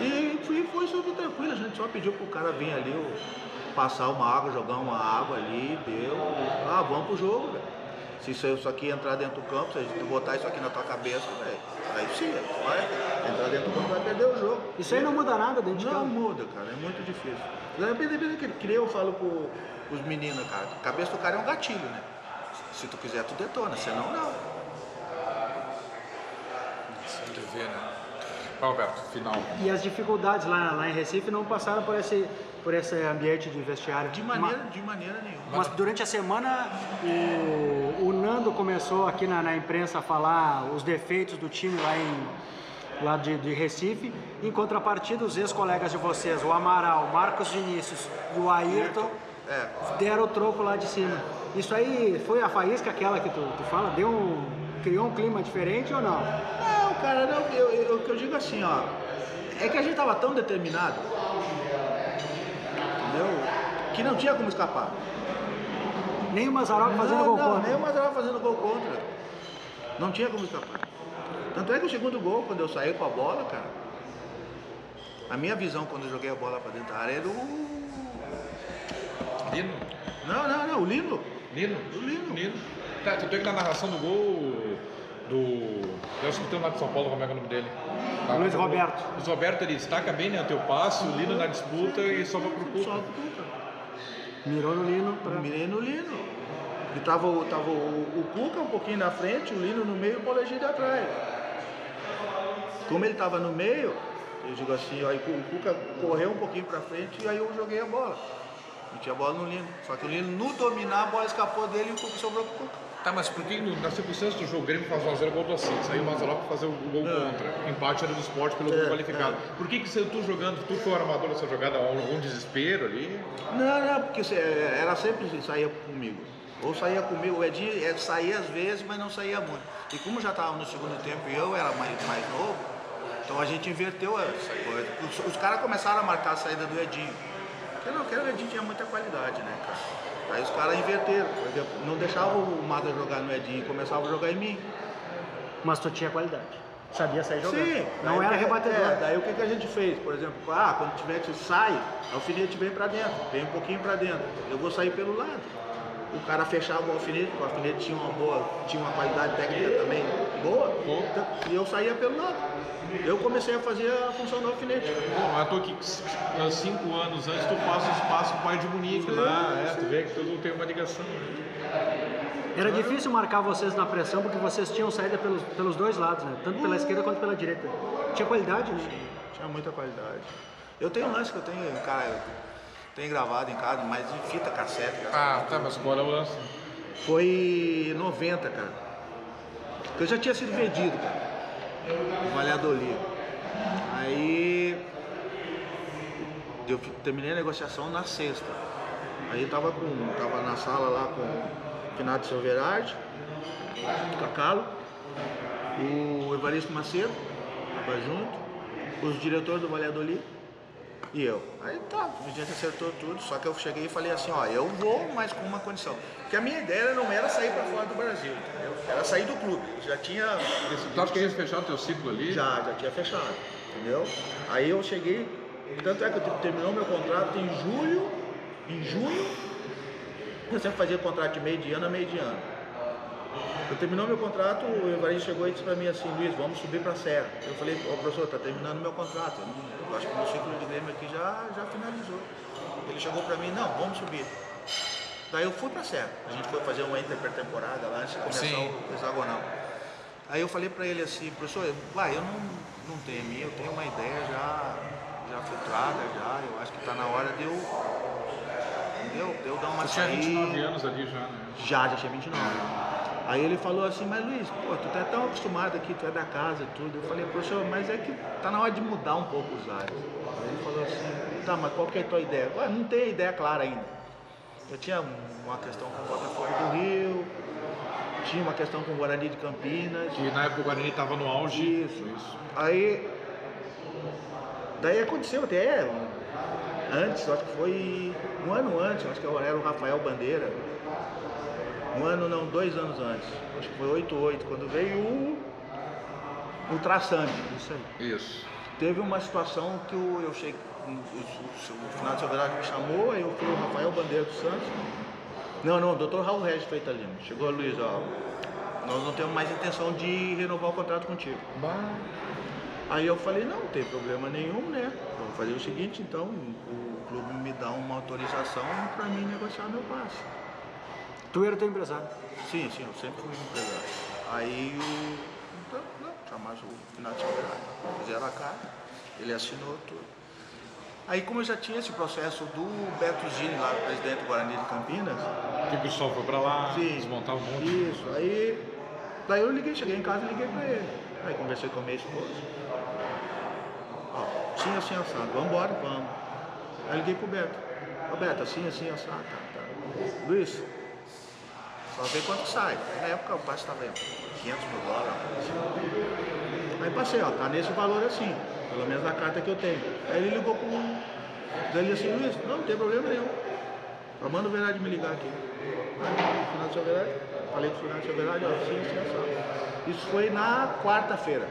E foi super tranquilo, a gente só pediu pro cara vir ali, passar uma água, jogar uma água ali, deu. Ah, vamos pro jogo, velho. Se isso aqui entrar dentro do campo, se a gente botar isso aqui na tua cabeça, velho, aí sim, vai entrar dentro do campo, vai perder o jogo. Isso aí não muda nada dentro de campo? Não muda, cara, é muito difícil. Que eu falo pros meninos, cara, a cabeça do cara é um gatilho, né? Se tu quiser, tu detona, senão não. Sem de ver, né? Alberto, final. E as dificuldades lá em Recife não passaram por esse ambiente de vestiário? De maneira nenhuma. Mas durante a semana o Nando começou aqui na imprensa a falar os defeitos do time lá de Recife. Em contrapartida, os ex-colegas de vocês, o Amaral, o Marcos Vinícius e o Ayrton, deram o troco lá de cima. Isso aí foi a faísca aquela que tu fala? Criou um clima diferente ou não? Não, cara, não, eu digo assim, ó, é que a gente tava tão determinado, entendeu? Que não tinha como escapar. Nem o Mazzaropi fazendo gol contra? Nem o Mazzaropi fazendo gol contra. Não tinha como escapar. Tanto é que o segundo gol, quando eu saí com a bola, cara, a minha visão quando eu joguei a bola pra dentro da área era o... Lino? Não, o Lino. Lino? O Lino. Tá, tu tem que na narração do gol eu acho que tem lá de São Paulo, como é que é o nome dele? Tá, Luiz Roberto. Luiz Roberto, ele destaca bem, né, o teu passe, o Lino na disputa e sobra pro Cuca. Mirou no Lino. Mirei no Lino. E tava o Cuca um pouquinho na frente, o Lino no meio e o Bolegido atrás. Como ele tava no meio, eu digo assim, ó, o Cuca correu um pouquinho pra frente e aí eu joguei a bola. Meti a bola no Lino. Só que o Lino, no dominar, a bola escapou dele e o Cuca sobrou pro Cuca. Tá, mas por que na circunstância do jogo o Grêmio faz 1x0 gol do Assis, aí o Mazzaropi fazer o gol contra, empate era do Sport pelo gol qualificado. Por que tu jogando, tu foi o armador dessa jogada, algum desespero ali? Não, porque era sempre assim, saía comigo. Ou saía comigo, o Edinho saía às vezes, mas não saía muito. E como já estava no segundo tempo e eu era mais novo, então a gente inverteu essa coisa. Os caras começaram a marcar a saída do Edinho. Porque o Edinho tinha muita qualidade, né, cara? Aí os caras inverteram, por exemplo, não deixavam o Mata jogar no Edinho, começavam a jogar em mim. Mas tu tinha qualidade, sabia sair jogando. Sim. Não era rebatedor. Daí o que a gente fez? Por exemplo, quando tiver que sai, o alfinete vem pra dentro, vem um pouquinho pra dentro, eu vou sair pelo lado. O cara fechava o alfinete, porque o alfinete tinha uma qualidade técnica também boa, e eu saía pelo lado. Eu comecei a fazer a função do alfinete. Bom, eu tô aqui 5 anos antes, tu faz o espaço Pai de Munique lá, tu vê que tudo tem uma ligação. Era difícil marcar vocês na pressão, porque vocês tinham saída pelos dois lados, né? Tanto pela esquerda quanto pela direita. Tinha qualidade, né? Tinha muita qualidade. Eu tenho um lance que eu tenho gravado em casa, mas em fita cassete. Tá, mas qual é o lance? Foi 90, cara. Eu já tinha sido vendido, cara. No Valladolid. Aí eu terminei a negociação na sexta. Aí tava na sala lá com o Renato Silverardi, o Cacalo, o Evaristo Macedo, tava junto, os diretores do Valladolid e eu. Aí tá, a gente acertou tudo, só que eu cheguei e falei assim, ó, eu vou, mas com uma condição. Porque a minha ideia não era sair pra fora do Brasil, entendeu? Era sair do clube. Já tinha... Tu acha que ia fechar o teu ciclo ali? Já tinha fechado, entendeu? Aí eu cheguei, tanto é que terminou meu contrato em junho, eu sempre fazia contrato de meio de ano a meio de ano. Eu terminou meu contrato, o Evaristo chegou e disse pra mim assim, Luiz, vamos subir pra Serra. Eu falei, professor, tá terminando meu contrato, eu acho que o meu ciclo de Grêmio aqui já finalizou. Ele chegou pra mim, não, vamos subir. Daí eu fui pra Serra, a gente foi fazer uma intertemporada lá antes de começar o hexagonal. Aí eu falei pra ele assim, professor, eu não temi, eu tenho uma ideia já filtrada, eu acho que tá na hora de eu dar uma saída. Você tinha 29 anos ali já, né? Já tinha 29. Aí ele falou assim, mas Luiz, pô, tu tá tão acostumado aqui, tu é da casa e tudo. Eu falei, professor, mas é que tá na hora de mudar um pouco os ares. Aí ele falou assim, tá, mas qual que é a tua ideia? Ué, não tem ideia clara ainda. Eu tinha uma questão com o Botafogo do Rio, tinha uma questão com o Guarani de Campinas. Que na época o Guarani tava no auge. Isso. Aí, daí aconteceu até antes, acho que foi um ano antes, acho que era o Rafael Bandeira. 2 anos antes, acho que foi 88, quando veio o Traçante. Isso aí. Isso. Teve uma situação que eu cheguei, o final de Silverado me chamou, aí eu fui o Rafael Bandeira do Santos. Não, o Dr. Raul Regis Freitalino. Chegou, Luiz, ó, nós não temos mais intenção de renovar o contrato contigo. Aí eu falei, não tem problema nenhum, né? Vamos fazer o seguinte, então, o clube me dá uma autorização para mim negociar meu passe. Tu era o teu empresário? Sim, eu sempre fui empresário. Aí chamaram o final de semana, fizeram a carta, ele assinou tudo. Aí como eu já tinha esse processo do Beto Gini lá, presidente do Guarani de Campinas. Que o pessoal foi pra lá, desmontar um monte. Isso, daí eu cheguei em casa e liguei pra ele. Aí conversei com a minha esposa. Ó, assim, assado, vamos. Aí liguei pro Beto. Ó, Beto, assim, assado, tá. Luiz, só vê quanto sai. Na época o passe estava $500 mil. Aí passei, ó, tá nesse valor assim, pelo menos na carta que eu tenho. Aí ele ligou pro. Daí ele assim, Luiz, não tem problema nenhum. Só manda o Verade me ligar aqui. Aí, final do seu Verade, falei pro final do seu Verade, ó, assim, assado. Isso foi na quarta-feira.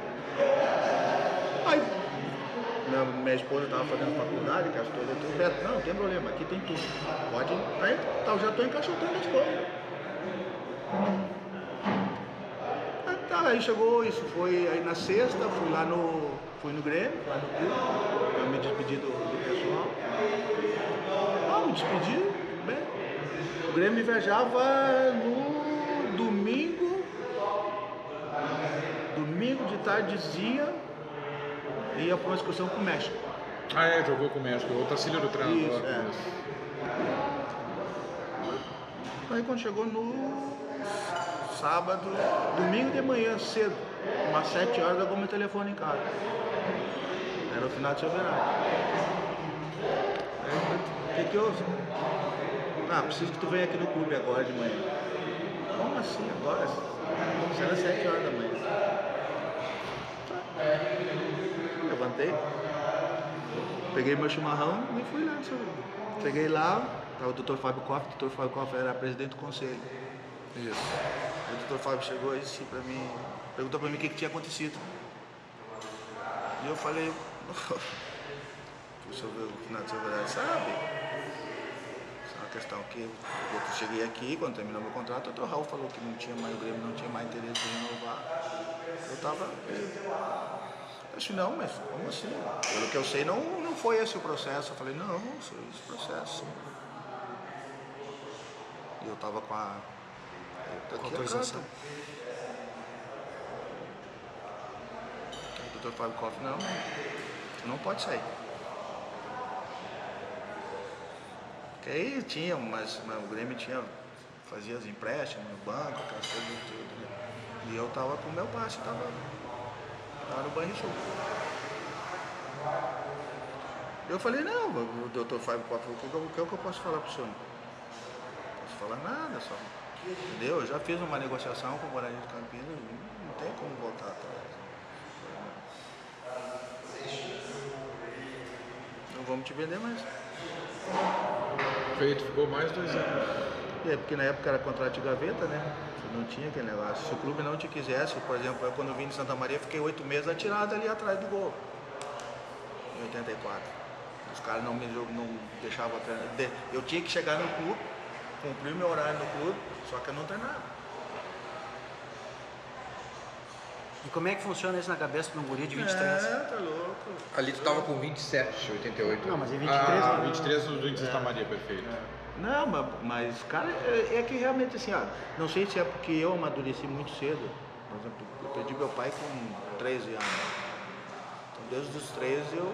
Aí minha esposa estava fazendo faculdade, que estou tudo perto. Não tem problema, aqui tem tudo. Pode. Aí eu já estou encaixotando as coisas. Aí chegou, isso foi aí na sexta, fui no Grêmio, lá no clube, eu me despedi do pessoal. Me despedi, tudo bem. O Grêmio viajava no domingo de tardezinha, ia para uma excursão com o México. Jogou com o México, o Otacílio do treinador. Aí quando chegou no sábado, domingo de manhã, cedo, umas 7 horas, eu meu telefone em casa. Era o final de semana. O que houve? Preciso que tu venha aqui no clube agora de manhã. Como assim agora? Era 7 horas da manhã. Levantei, peguei meu chimarrão e fui lá. Cheguei lá, estava o Dr. Fábio Koff. O Dr. Fábio Koff era presidente do conselho. Isso. Aí o Dr. Fábio chegou e disse pra mim, perguntou pra mim o que tinha acontecido. E eu falei, sobre o final de semana, sabe? Isso é uma questão que eu cheguei aqui, quando terminou meu contrato, o Dr. Raul falou que não tinha mais, o Grêmio não tinha mais interesse em renovar. Eu tava. Eu disse, não, mas como assim? Pelo que eu sei, não foi esse o processo. Eu falei, não foi esse o processo. E eu tava com a autorização. O Dr. Fábio Koff, não pode sair. Porque aí tinha, mas o Grêmio fazia os empréstimos no banco, aquelas coisas tudo, né? E eu tava com o meu passe, tava no Banrisul. Eu falei, não, o Dr. Fábio Koff, o que eu posso falar pro senhor? Não posso falar nada, só. Entendeu? Eu já fiz uma negociação com o Guarani de Campinas, não tem como voltar atrás. Não vamos te vender mais. Feito, ficou mais 2 anos. Porque na época era contrato de gaveta, né? Não tinha aquele negócio. Se o clube não te quisesse, por exemplo, eu quando vim de Santa Maria, fiquei 8 meses atirado ali atrás do gol. Em 84. Os caras não deixavam treinar. Eu tinha que chegar no clube, cumprir meu horário no clube, só que eu não treinava. E como é que funciona isso na cabeça de um guri de 23? Tá louco. Ali tu tava com 27, 88. Não, mas em 23... 23 no Santa Maria, perfeito. Não, mas cara, é que realmente assim, não sei se é porque eu amadureci muito cedo. Por exemplo, eu perdi meu pai com 13 anos. Então desde os 13 eu,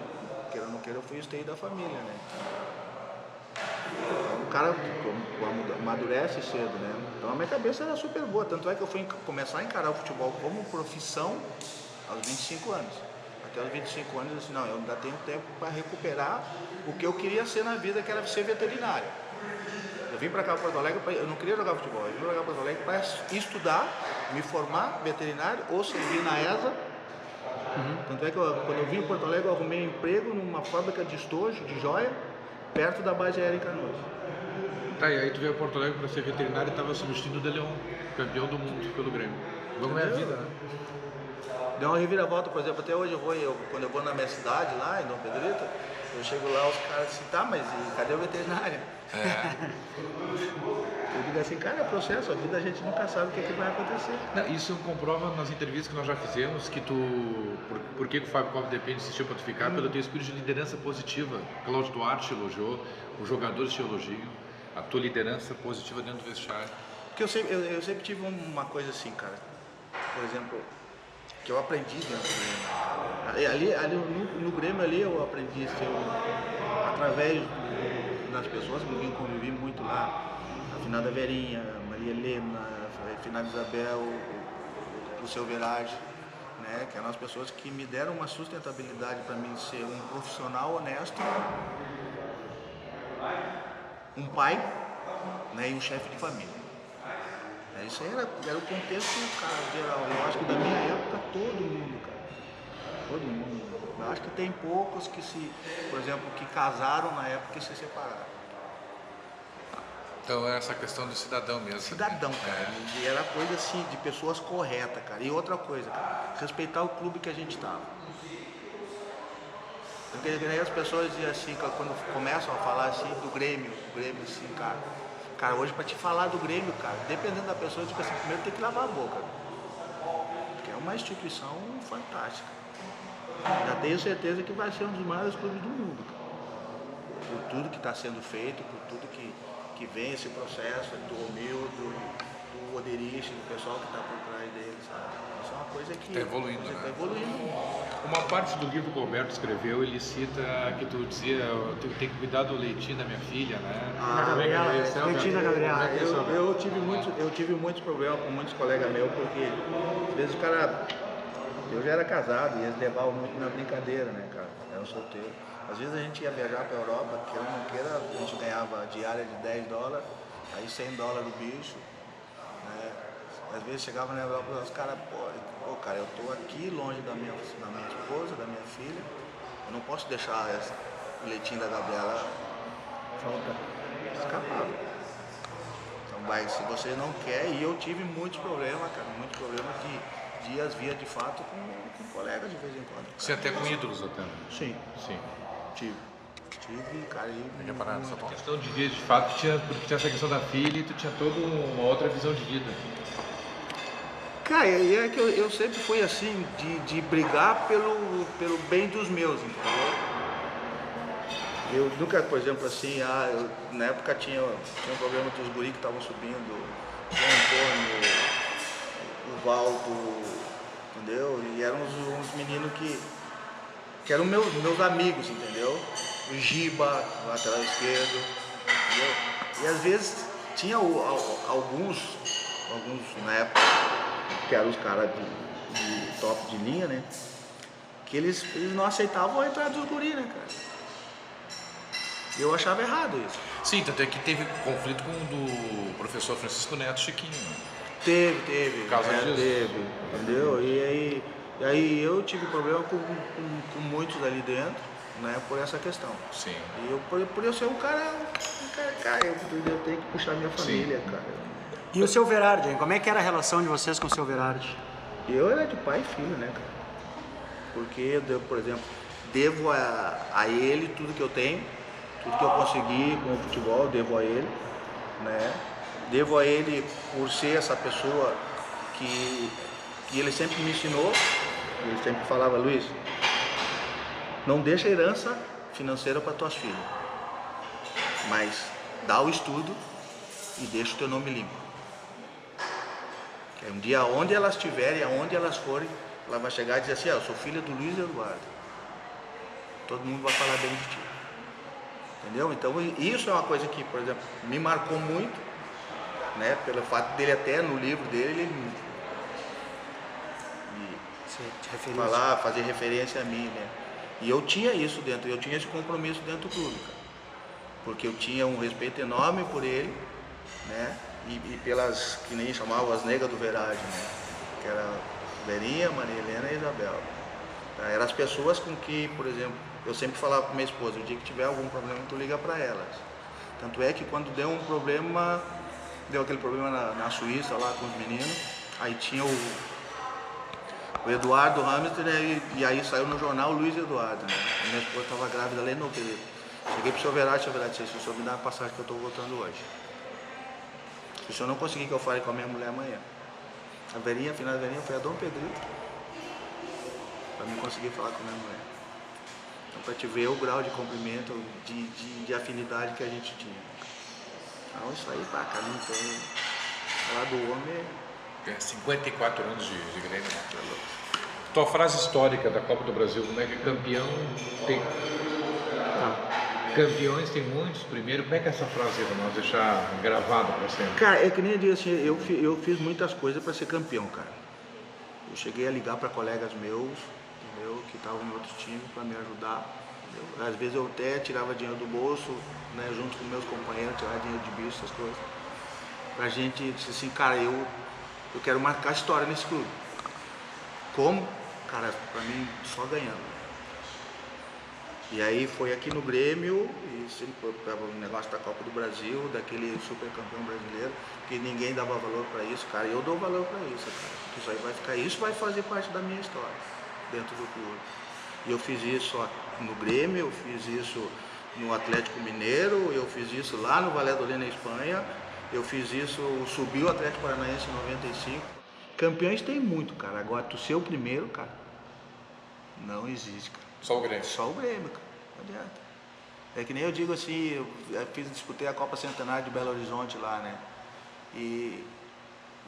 queira ou não queira, eu fui o esteio da família, né? Então, o cara amadurece cedo, né? Então a minha cabeça era super boa, tanto é que eu fui começar a encarar o futebol como profissão aos 25 anos. Até os 25 anos eu disse, não, eu ainda tenho tempo para recuperar o que eu queria ser na vida, que era ser veterinário. Eu vim para cá para Porto Alegre, eu não queria jogar futebol, eu vim para cá para Porto Alegre para estudar, me formar veterinário ou servir na ESA. Tanto é que quando eu vim em Porto Alegre, eu arrumei emprego numa fábrica de estojo, de joia, perto da base aérea em Canoas. Tá, e aí tu veio a Porto Alegre para ser veterinário e estava substituindo o De Leon, campeão do mundo pelo Grêmio. Como é a vida, né? Deu uma reviravolta, por exemplo, até hoje quando eu vou na minha cidade, lá em Dom Pedrito, eu chego lá, os caras assim, tá, mas cadê o veterinário? Eu digo assim, cara, é processo, a vida a gente nunca sabe o que vai acontecer. Não, isso comprova nas entrevistas que nós já fizemos, que por que o Fábio Koff depende insistiu para tu ficar, pelo teu espírito de liderança positiva. Cláudio Duarte te elogiou, os jogadores te elogiam, a tua liderança positiva dentro do vestiário. Porque eu sempre tive uma coisa assim, cara. Por exemplo, que eu aprendi dentro do Grêmio. Ali no Grêmio ali eu aprendi através das pessoas com quem eu convivi muito lá. A finada Verinha, Maria Helena, a finada Isabel, o seu Verage, né? Que eram as pessoas que me deram uma sustentabilidade para mim ser um profissional honesto, um pai, né? E um chefe de família. Isso aí era o contexto, cara, geral. Eu acho que da minha época todo mundo, cara. Todo mundo. Eu acho que tem poucos que por exemplo, que casaram na época e se separaram. Então é essa questão do cidadão mesmo. Cidadão, cara. E era coisa assim, de pessoas corretas, cara. E outra coisa, cara, respeitar o clube que a gente tava. Porque aí as pessoas diziam assim, quando começam a falar assim do Grêmio assim, cara. Cara, hoje pra te falar do Grêmio, cara, dependendo da pessoa, tipo assim, primeiro tem que lavar a boca. Porque é uma instituição fantástica. Já tenho certeza que vai ser um dos maiores clubes do mundo, cara. Por tudo que está sendo feito, por tudo que vem esse processo do Romildo, do Oderich, do pessoal que está por trás dele, sabe? Isso é uma coisa que está evoluindo, está né? evoluindo. Uma parte do livro que o Roberto escreveu, ele cita que tu dizia, eu tenho que cuidar do leitinho da minha filha, né? Leitinho da Gabriela. Eu tive muitos problemas com muitos colegas meus, porque às vezes o cara, eu já era casado e eles levavam muito na brincadeira, né, cara? Era um solteiro. Às vezes a gente ia viajar para a Europa, queira ou não queira, a gente ganhava diária de $10, aí $100 do bicho, né? Às vezes chegava na Europa e os caras, pô, cara, eu tô aqui longe da minha esposa, da minha filha, eu não posso deixar o leitinho da Gabriela escapar. Então, mas se você não quer, e eu tive muitos problemas, cara, muitos problemas de dias via de fato com colegas de vez em quando. Você até com ídolos até, né? Sim. Tive, cara, A questão de dias de fato porque tinha essa questão da filha e tu tinha toda uma outra visão de vida. Cara, e é que eu sempre fui assim, de brigar pelo bem dos meus, entendeu? Eu nunca, por exemplo, assim, na época tinha um problema dos guris que estavam subindo, o Antônio, o Valdo, entendeu? E eram uns meninos que eram meus amigos, entendeu? O Giba, lateral esquerdo, entendeu? E às vezes tinha alguns na época, que eram os caras de top de linha, né? Que eles não aceitavam a entrada dos guris, né, cara? Eu achava errado isso. Sim, tanto é que teve conflito com o do professor Francisco Neto Chiquinho. Teve. Por causa disso? Teve, entendeu? E aí eu tive problema com muitos ali dentro, né, por essa questão. Sim. E por eu ser um cara, eu tenho que puxar minha família, sim, cara. E o seu Verardi, hein? Como é que era a relação de vocês com o seu Verardi? Eu era de pai e filho, né, cara? Porque eu, por exemplo, devo a ele tudo que eu tenho, tudo que eu consegui com o futebol, devo a ele, né? Devo a ele por ser essa pessoa que ele sempre me ensinou. Ele sempre falava, Luiz, não deixa herança financeira para tuas filhas, mas dá o estudo e deixa o teu nome limpo. Que um dia, onde elas estiverem, aonde elas forem, ela vai chegar e dizer assim, eu sou filha do Luiz Eduardo. Todo mundo vai falar bem de ti. Entendeu? Então isso é uma coisa que, por exemplo, me marcou muito, né? Pelo fato dele até no livro dele, ele fazer referência a mim, né? E eu tinha isso dentro, eu tinha esse compromisso dentro do clube, cara. Porque eu tinha um respeito enorme por ele, né? E pelas, que nem chamavam as negras do Verade, né? Que era Verinha, Maria Helena e Isabel. Tá? Eram as pessoas com que, por exemplo, eu sempre falava com minha esposa, o dia que tiver algum problema, tu liga para elas. Tanto é que quando deu um problema, deu aquele problema na Suíça lá com os meninos, aí tinha o Eduardo Hamilton, né, e aí saiu no jornal o Luiz Eduardo, né? A minha esposa estava grávida ali no período. Cheguei pro seu Verade, disse, se o senhor me dá uma passagem que eu estou voltando hoje. Se o senhor não conseguir que eu fale com a minha mulher amanhã. A Verinha, a final da Verinha foi a Dom Pedrito, para mim conseguir falar com a minha mulher. Então, para te ver o grau de cumprimento, de afinidade que a gente tinha. Então, isso aí, pá, cara, não tem. Falar do homem 54 anos de Grêmio. Tua frase histórica da Copa do Brasil, como é que campeão tem... Campeões tem muitos, primeiro, como é que é essa frase para nós deixar gravada para sempre? Cara, é que nem eu digo assim, eu fiz muitas coisas para ser campeão, cara. Eu cheguei a ligar para colegas meus, entendeu, que estavam em outros times para me ajudar. Entendeu? Às vezes eu até tirava dinheiro do bolso, né, junto com meus companheiros, tirava dinheiro de bicho, essas coisas. Pra gente, assim, cara, eu quero marcar história nesse clube. Como? Cara, pra mim, só ganhando. E aí foi aqui no Grêmio, e sempre o negócio da Copa do Brasil, daquele super campeão brasileiro, que ninguém dava valor para isso, cara. Eu dou valor para isso, cara. Isso aí vai ficar, isso vai fazer parte da minha história dentro do clube. E eu fiz isso no Grêmio, eu fiz isso no Atlético Mineiro, eu fiz isso lá no Valladolid, na Espanha, eu fiz isso, subiu o Atlético Paranaense em 95. Campeões tem muito, cara. Agora, tu ser o primeiro, cara, não existe, cara. Só o Grêmio. Só o Grêmio, cara. Não adianta. É que nem eu digo assim, eu disputei a Copa Centenário de Belo Horizonte lá, né? E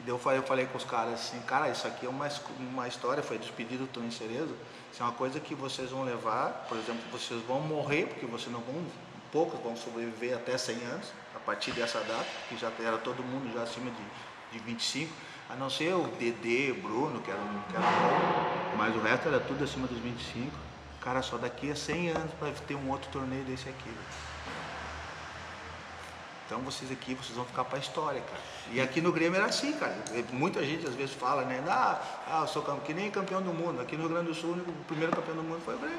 eu falei com os caras assim, cara, isso aqui é uma história, foi despedido do Toninho Cerezo, isso é uma coisa que vocês vão levar, por exemplo, vocês vão morrer, porque vocês não vão, poucos vão sobreviver até 100 anos, a partir dessa data, que já era todo mundo já acima de 25, a não ser o Dedê, Bruno, que era bom, mas o resto era tudo acima dos 25. Cara, só daqui a 100 anos para ter um outro torneio desse aqui. Então vocês aqui, vocês vão ficar para a história, cara. E aqui no Grêmio era assim, cara. Muita gente às vezes fala, né? Eu sou que nem campeão do mundo. Aqui no Rio Grande do Sul, o primeiro campeão do mundo foi o Grêmio.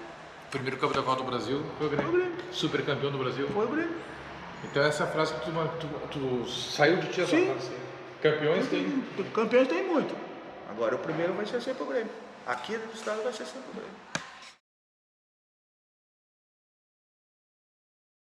Primeiro campeão da Copa do Brasil foi o Grêmio. Foi o Grêmio. Super campeão do Brasil Foi o Grêmio. Então essa frase que tu saiu de ti essa frase. Campeões tem... Campeões tem muito. Agora o primeiro vai ser sempre o Grêmio. Aqui no estado vai ser sempre o Grêmio.